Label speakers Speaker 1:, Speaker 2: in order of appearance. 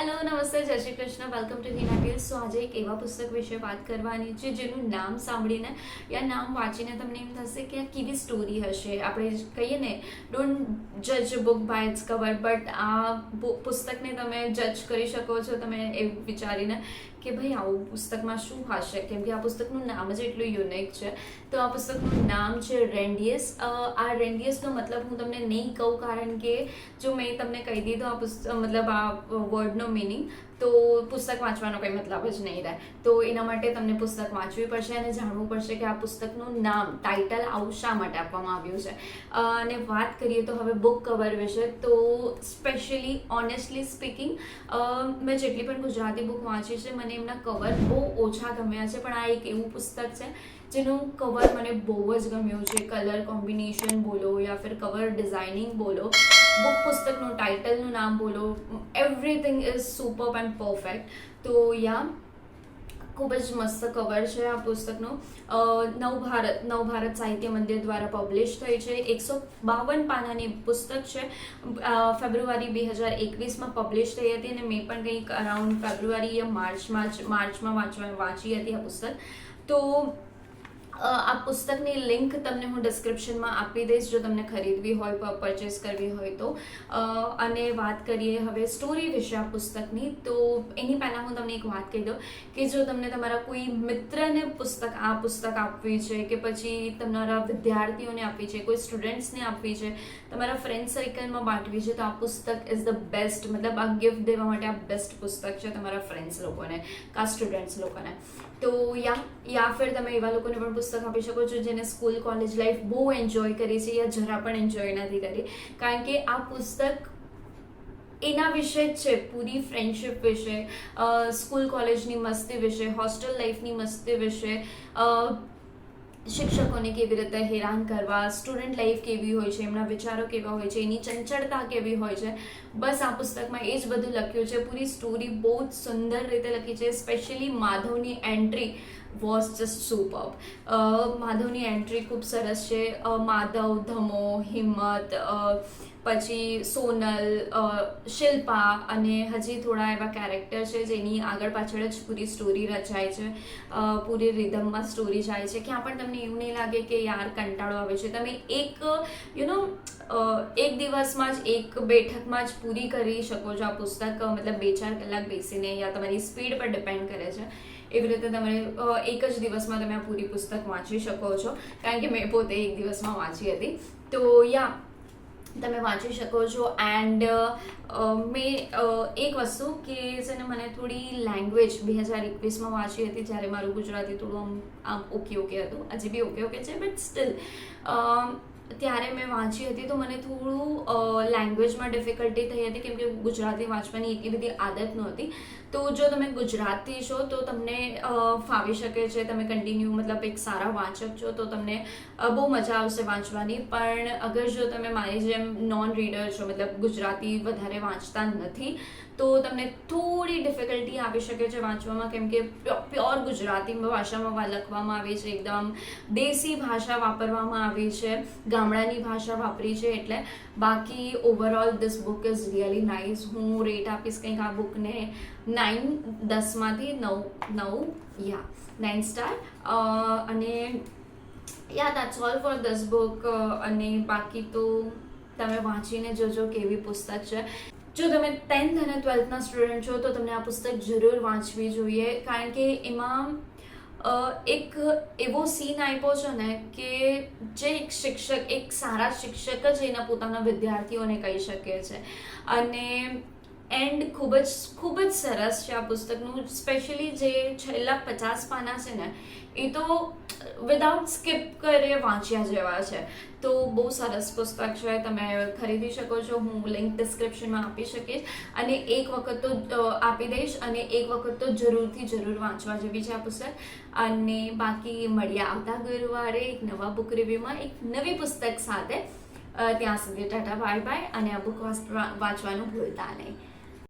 Speaker 1: Hello નમસ્તે જય Shri Krishna welcome to Hina tales. So આજે એક એવા પુસ્તક વિશે વાત કરવાની છે જેનું નામ સાંભળીને યા નામ વાંચીને તમને એમ થશે કે આ કેવી સ્ટોરી હશે. આપણે કહીએ ને ડોન્ટ જજ book by its cover, but આ પુસ્તકને તમે જજ કરી શકો છો તમે એવું વિચારીને કે ભાઈ આવું પુસ્તકમાં શું હશે, કેમ કે આ પુસ્તકનું નામ જ એટલું યુનિક છે. તો આ પુસ્તકનું નામ છે રેન્ડિયસ. આ રેન્ડિયસનો મતલબ હું તમને નહીં કહું, કારણ કે જો મેં તમને કહી દીધો આ પુસ્તક મતલબ આ વર્ડનો મિનિંગ, તો પુસ્તક વાંચવાનો કંઈ મતલબ જ નહીં રહે. તો એના માટે તમને પુસ્તક વાંચવી પડશે અને જાણવું પડશે કે આ પુસ્તકનું નામ ટાઇટલ આવું શા માટે આપવામાં આવ્યું છે. અને વાત કરીએ તો હવે બુક કવર વિશે, તો સ્પેશિયલી ઓનેસ્ટલી સ્પીકિંગ મેં જેટલી પણ ગુજરાતી બુક વાંચી છે મને એમના કવર બહુ ઓછા ગમ્યા છે, પણ આ એક એવું પુસ્તક છે જેનું કવર મને બહુ જ ગમ્યું છે. કલર કોમ્બિનેશન બોલો યા ફિર કવર ડિઝાઇનિંગ બોલો, બુક પુસ્તકનું ટાઇટલનું નામ બોલો, everything is super and perfect. તો યા ખૂબ જ મસ્ત કવર છે આ પુસ્તકનું. નવભારત સાહિત્ય મંદિર દ્વારા પબ્લિશ થઈ છે. 152 પાનાની પુસ્તક છે. ફેબ્રુઆરી 2021માં પબ્લિશ થઈ હતી અને મેં પણ કંઈક અરાઉન્ડ ફેબ્રુઆરી યા માર્ચમાં વાંચી હતી આ પુસ્તક. તો આ પુસ્તકની લિંક તમને હું ડિસ્ક્રિપ્શનમાં આપી દઈશ જો તમને ખરીદવી હોય, પરચેસ કરવી હોય તો. અને વાત કરીએ હવે સ્ટોરી વિશે આ પુસ્તકની, તો એની પહેલાં હું તમને એક વાત કહી દઉં કે જો તમને તમારા કોઈ મિત્રને આ પુસ્તક આપવી છે, કે પછી તમારા વિદ્યાર્થીઓને આપવી છે, કોઈ સ્ટુડન્ટ્સને આપવી છે, તમારા ફ્રેન્ડ સર્કલમાં બાંટવી છે, તો આ પુસ્તક ઇઝ ધ બેસ્ટ. મતલબ આ ગિફ્ટ દેવા માટે આ બેસ્ટ પુસ્તક છે તમારા ફ્રેન્ડ્સ લોકોને, કા સ્ટુડન્ટ્સ લોકોને. તો યા ફિર તમે એવા લોકોને પણ પુસ્તક આપી શકો છો જેને સ્કૂલ કોલેજ લાઈફ બહુ એન્જોય કરી છે યા જરા પણ એન્જોય નથી કરી, કારણ કે આ પુસ્તક એના વિશે જ છે. પૂરી ફ્રેન્ડશિપ વિશે, સ્કૂલ કોલેજની મસ્તી વિશે, હોસ્ટેલ લાઈફની મસ્તી વિશે, શિક્ષકોને કેવી રીતે હેરાન કરવા, સ્ટુડન્ટ લાઈફ કેવી હોય છે, એમના વિચારો કેવા હોય છે, એની ચંચળતા કેવી હોય છે, બસ આ પુસ્તકમાં એ જ બધું લખ્યું છે. પૂરી સ્ટોરી બહુ જ સુંદર રીતે લખી છે. સ્પેશિયલી માધવની એન્ટ્રી વોઝ જસ્ટ સુપર્બ. માધવની એન્ટ્રી ખૂબ સરસ છે. માધવ, ધમો, હિંમત, પછી સોનલ, શિલ્પા અને હજી થોડા એવા કેરેક્ટર છે જેની આગળ પાછળ જ પૂરી સ્ટોરી રચાય છે. પૂરી રિધમમાં સ્ટોરી જાય છે. ક્યાં પણ તમને એવું નહીં લાગે કે યાર કંટાળો આવે છે. તમે એક દિવસમાં જ એક બેઠકમાં જ પૂરી કરી શકો છો આ પુસ્તક. મતલબ 2-4 કલાક બેસીને, યા તમારી સ્પીડ પર ડિપેન્ડ કરે છે. એવી રીતે તમે એક જ દિવસમાં તમે આ પૂરી પુસ્તક વાંચી શકો છો, કારણ કે મેં પોતે એક દિવસમાં વાંચી હતી. તો તમે વાંચી શકો છો. એન્ડ મેં એક વસ્તુ કે છે ને, મને થોડી લેંગ્વેજ 2021માં વાંચી હતી જ્યારે મારું ગુજરાતી થોડું આમ ઓકે હતું, હજી બી ઓકે છે, બટ સ્ટીલ ત્યારે મેં વાંચી હતી તો મને થોડું લેંગ્વેજમાં ડિફિકલ્ટી થઈ હતી, કેમ કે ગુજરાતી વાંચવાની એટલી બધી આદત નહોતી. તો જો તમે ગુજરાતી છો તો તમને ફાવી શકે છે, તમે કન્ટિન્યુ મતલબ એક સારા વાંચક છો તો તમને બહુ મજા આવશે વાંચવાની. પણ અગર જો તમે મારી જેમ નોન રીડર છો, મતલબ ગુજરાતી વધારે વાંચતા નથી, તો તમને થોડી ડિફિકલ્ટી આવી શકે છે વાંચવામાં, કેમ કે પ્યોર ગુજરાતી ભાષામાં લખવામાં આવી છે, એકદમ દેશી ભાષા વાપરવામાં આવી છે, ગામડાની ભાષા વાપરી છે. એટલે બાકી overall this book is really nice. હું રેટ આપીશ કંઈક આ બુકને 9/10માંથી 9 સ્ટાર. અને that's all for this book. અને બાકી તો તમે વાંચીને જોજો કેવી પુસ્તક છે. જો તમે 10th અને 12thના સ્ટુડન્ટ છો તો તમને આ પુસ્તક જરૂર વાંચવી જોઈએ, કારણ કે એમાં એક એવો સીન આપ્યો છે ને કે જે એક સારા શિક્ષક જ એના પોતાના વિદ્યાર્થીઓને કહી શકે છે. અને એન્ડ ખૂબ જ સરસ છે આ પુસ્તકનું. સ્પેશિયલી જે છેલ્લા 50 પાના છે ને, એ તો વિધાઉટ સ્કીપ કરે વાંચ્યા જેવા છે. તો બહુ સરસ પુસ્તક છે, તમે ખરીદી શકો છો. હું લિંક ડિસ્ક્રિપ્શનમાં આપી શકીશ, અને એક વખત તો આપી દઈશ, અને એક વખત તો જરૂર વાંચવા જેવી છે આ પુસ્તક. અને બાકી મળ્યા આવતા ગુરુવારે એક નવા બુક રિવ્યૂમાં એક નવી પુસ્તક સાથે. ત્યાં સુધી ટાટા બાય બાય, અને આ બુક વાંચવાનું ભૂલતા નહીં.